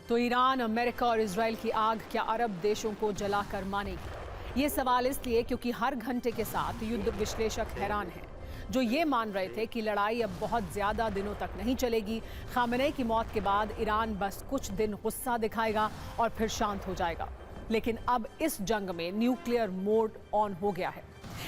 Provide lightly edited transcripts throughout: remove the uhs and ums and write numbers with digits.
तो Iran, America और Israel की आग क्या अरब देशों को जलाकर मानेगी? ये सवाल इसलिए क्योंकि हर घंटे के साथ युद्ध विश्लेषक हैरान हैं, जो ये मान रहे थे कि लड़ाई अब बहुत ज्यादा दिनों तक नहीं चलेगी। खामेनेई की मौत के बाद ईरान बस कुछ दिन गुस्सा दिखाएगा और फिर शांत हो जाएगा। लेकिन अब इस जंग में न्यूक्लियर मोड ऑन हो गया है।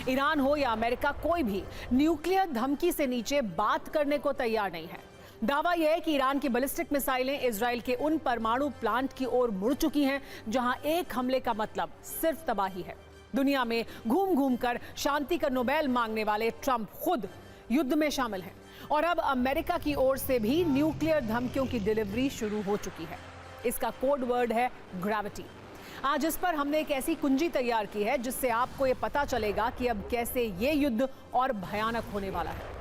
ईरान हो या अमेरिका, कोई भी न्यूक्लियर धमकी से नीचे बात करने को तैयार नहीं है। दावा यह है कि ईरान की बैलिस्टिक मिसाइलें इजराइल के उन परमाणु प्लांट की ओर मुड़ चुकी हैं जहां एक हमले का मतलब सिर्फ तबाही है। दुनिया में घूम घूम कर शांति का नोबेल मांगने वाले ट्रंप खुद युद्ध में शामिल हैं और अब अमेरिका की ओर से भी न्यूक्लियर धमकियों की डिलीवरी शुरू हो चुकी है। इसका कोड वर्ड है ग्रेविटी। आज इस पर हमने एक ऐसी कुंजी तैयार की है जिससे आपको ये पता चलेगा कि अब कैसे ये युद्ध और भयानक होने वाला है।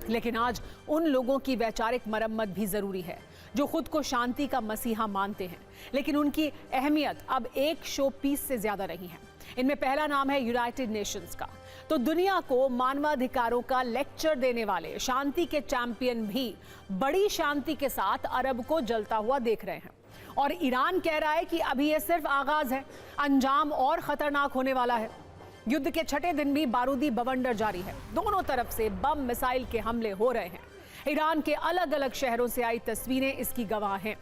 लेकिन आज उन लोगों की वैचारिक मरम्मत भी जरूरी है जो खुद को शांति का मसीहा मानते हैं, लेकिन उनकी अहमियत अब एक शो पीस से ज्यादा नहीं है। इनमें पहला नाम है यूनाइटेड नेशंस का। तो दुनिया को मानवाधिकारों का लेक्चर देने वाले शांति के चैंपियन भी बड़ी शांति के साथ अरब को जलता हुआ देख रहे हैं। और ईरान कह रहा है कि अभी यह सिर्फ आगाज है, अंजाम और खतरनाक होने वाला है। युद्ध के छठे दिन भी बारूदी बवंडर जारी है। दोनों तरफ से बम मिसाइल के हमले हो रहे हैं। ईरान के अलग अलग शहरों से आई तस्वीरें इसकी गवाह हैं।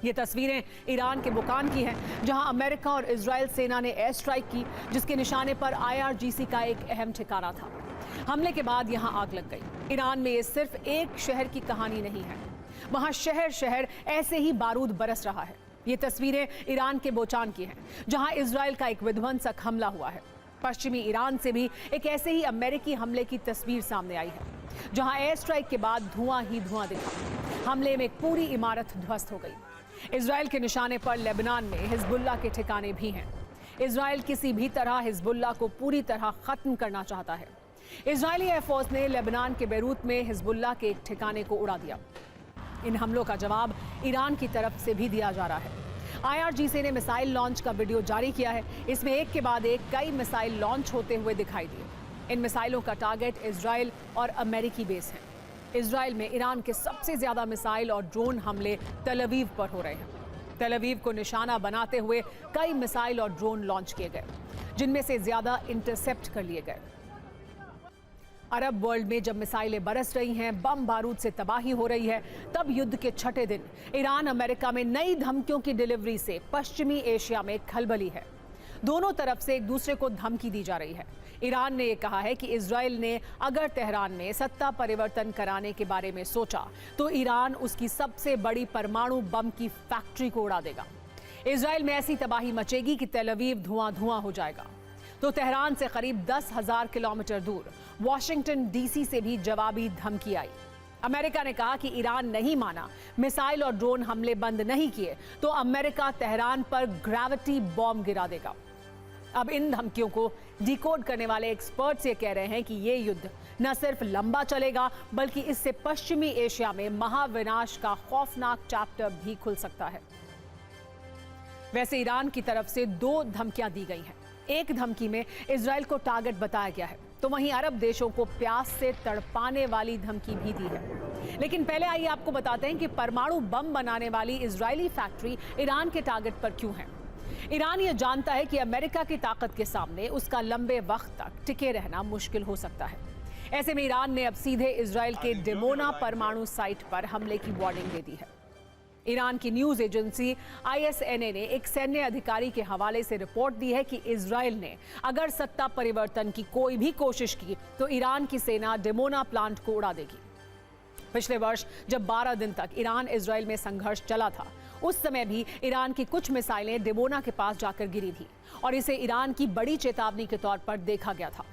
ये तस्वीरें ईरान के बुकान की हैं, जहां अमेरिका और इजराइल सेना ने एयर स्ट्राइक की, जिसके निशाने पर IRGC का एक अहम ठिकाना था। हमले के बाद यहां आग लग गई। ईरान में ये सिर्फ एक शहर की कहानी नहीं है, वहां शहर शहर ऐसे ही बारूद बरस रहा है। ये तस्वीरें ईरान के बोचान की हैं, जहां इजराइल का एक विध्वंसक हमला हुआ है। पश्चिमी ईरान से भी एक ऐसे ही अमेरिकी हमले की तस्वीर सामने आई है, जहां एयर स्ट्राइक के बाद धुआं ही धुआं दिखा। हमले में एक पूरी इमारत ध्वस्त हो गई। इजराइल के निशाने पर लेबनान में हिजबुल्लाह के ठिकाने भी हैं। इजराइल किसी भी तरह हिजबुल्लाह को पूरी तरह खत्म करना चाहता है। इजरायली एयरफोर्स ने लेबनान के बैरूत में हिजबुल्लाह के एक ठिकाने को उड़ा दिया। इन हमलों का जवाब ईरान की तरफ से भी दिया जा रहा है। IRGC ने मिसाइल लॉन्च का वीडियो जारी किया है। इसमें एक के बाद एक कई मिसाइल लॉन्च होते हुए दिखाई दिए। इन मिसाइलों का टारगेट इजराइल और अमेरिकी बेस है। इजराइल में ईरान के सबसे ज्यादा मिसाइल और ड्रोन हमले तल अवीव पर हो रहे हैं। तल अवीव को निशाना बनाते हुए कई मिसाइल और ड्रोन लॉन्च किए गए, जिनमें से ज्यादा इंटरसेप्ट कर लिए गए। अरब वर्ल्ड में जब मिसाइलें बरस रही हैं, बम बारूद से तबाही हो रही है, तब युद्ध के छठे दिन ईरान अमेरिका में नई धमकियों की डिलीवरी से पश्चिमी एशिया में खलबली है। दोनों तरफ से एक दूसरे को धमकी दी जा रही है। ईरान ने यह कहा है कि इजराइल ने अगर तेहरान में सत्ता परिवर्तन कराने के बारे में सोचा तो ईरान उसकी सबसे बड़ी परमाणु बम की फैक्ट्री को उड़ा देगा। इजराइल में ऐसी तबाही मचेगी कि तेल अवीव धुआं धुआं हो जाएगा। तो तेहरान से करीब 10,000 किलोमीटर दूर वॉशिंगटन DC से भी जवाबी धमकी आई। अमेरिका ने कहा कि ईरान नहीं माना, मिसाइल और ड्रोन हमले बंद नहीं किए तो अमेरिका तेहरान पर ग्रेविटी बॉम्ब गिरा देगा। अब इन धमकियों को डिकोड करने वाले एक्सपर्ट्स ये कह रहे हैं कि ये युद्ध न सिर्फ लंबा चलेगा, बल्कि इससे पश्चिमी एशिया में महाविनाश का खौफनाक चैप्टर भी खुल सकता है। वैसे ईरान की तरफ से 2 धमकियां दी गई हैं। एक धमकी में इजराइल को टारगेट बताया गया है, तो वहीं अरब देशों को प्यास से तड़पाने वाली धमकी भी दी है। लेकिन पहले आइए आपको बताते हैं कि परमाणु बम बनाने वाली इजरायली फैक्ट्री ईरान के टारगेट पर क्यों है। ईरान ये जानता है कि अमेरिका की ताकत के सामने उसका लंबे वक्त तक टिके रहना मुश्किल हो सकता है। ऐसे में ईरान ने अब सीधे इजराइल के डिमोना परमाणु साइट पर हमले की वार्निंग दे दी है। ईरान की न्यूज एजेंसी ISNA ने एक सैन्य अधिकारी के हवाले से रिपोर्ट दी है कि इजराइल ने अगर सत्ता परिवर्तन की कोई भी कोशिश की तो ईरान की सेना डिमोना प्लांट को उड़ा देगी। पिछले वर्ष जब 12 दिन तक ईरान इजराइल में संघर्ष चला था, उस समय भी ईरान की कुछ मिसाइलें डिमोना के पास जाकर गिरी थी और इसे ईरान की बड़ी चेतावनी के तौर पर देखा गया था।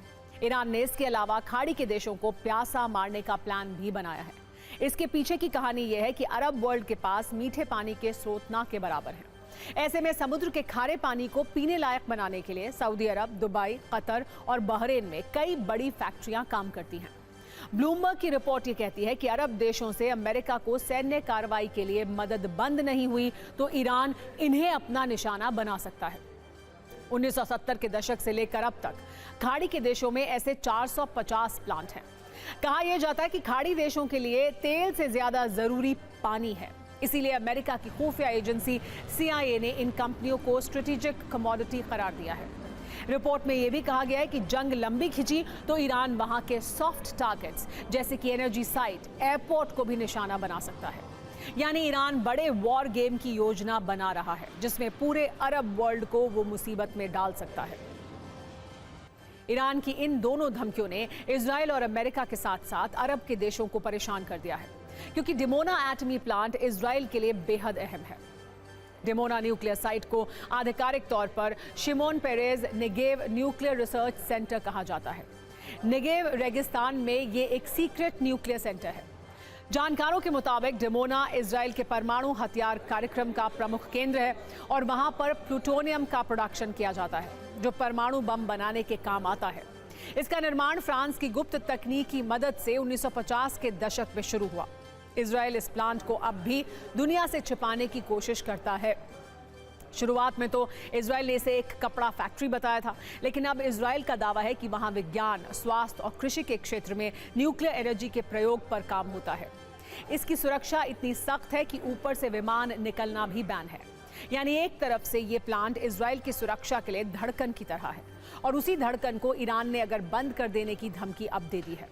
ईरान ने इसके अलावा खाड़ी के देशों को प्यासा मारने का प्लान भी बनाया है। इसके पीछे की कहानी यह है कि अरब वर्ल्ड के पास मीठे पानी के स्रोत ना के बराबर हैं। ऐसे में समुद्र के खारे पानी को पीने लायक बनाने के लिए सऊदी अरब, दुबई, कतर और बहरीन में कई बड़ी फैक्ट्रियां काम करती हैं। ब्लूमबर्ग की रिपोर्ट ये कहती है कि अरब देशों से अमेरिका को सैन्य कार्रवाई के लिए मदद बंद नहीं हुई तो ईरान इन्हें अपना निशाना बना सकता है। 1970 के दशक से लेकर अब तक खाड़ी के देशों में ऐसे 450 प्लांट हैं। कहा यह जाता है कि खाड़ी देशों के लिए तेल से ज्यादा जरूरी पानी है। इसीलिए अमेरिका की खुफिया एजेंसी CIA ने इन कंपनियों को स्ट्रेटेजिक कमोडिटी करार दिया है। रिपोर्ट में यह भी कहा गया है कि जंग लंबी खिंची तो ईरान वहां के सॉफ्ट टारगेट्स जैसे कि एनर्जी साइट, एयरपोर्ट को भी निशाना बना सकता है। यानी ईरान बड़े वॉर गेम की योजना बना रहा है जिसमें पूरे अरब वर्ल्ड को वो मुसीबत में डाल सकता है। ईरान की इन दोनों धमकियों ने इजराइल और अमेरिका के साथ साथ अरब के देशों को परेशान कर दिया है, क्योंकि डिमोना एटमी प्लांट इजराइल के लिए बेहद अहम है। डिमोना न्यूक्लियर साइट को आधिकारिक तौर पर Shimon Peres Negev Nuclear Research Center कहा जाता है। नेगेव रेगिस्तान में ये एक सीक्रेट न्यूक्लियर सेंटर है। जानकारों के मुताबिक डिमोना इजराइल के परमाणु हथियार कार्यक्रम का प्रमुख केंद्र है और वहां पर प्लूटोनियम का प्रोडक्शन किया जाता है जो परमाणु बम बनाने के काम आता है। इसका निर्माण फ्रांस की गुप्त तकनीक की मदद से 1950 के दशक में शुरू हुआ। इजराइल इस प्लांट को अब भी दुनिया से छिपाने की कोशिश करता है। शुरुआत में तो इजराइल ने इसे एक कपड़ा फैक्ट्री बताया था, लेकिन अब इजराइल का दावा है कि वहां विज्ञान, स्वास्थ्य और कृषि के क्षेत्र में न्यूक्लियर एनर्जी के प्रयोग पर काम होता है। इसकी सुरक्षा इतनी सख्त है कि ऊपर से विमान निकलना भी बैन है। यानी एक तरफ से ये प्लांट इजराइल की सुरक्षा के लिए धड़कन की तरह है और उसी धड़कन को ईरान ने अगर बंद कर देने की धमकी अब दे दी है।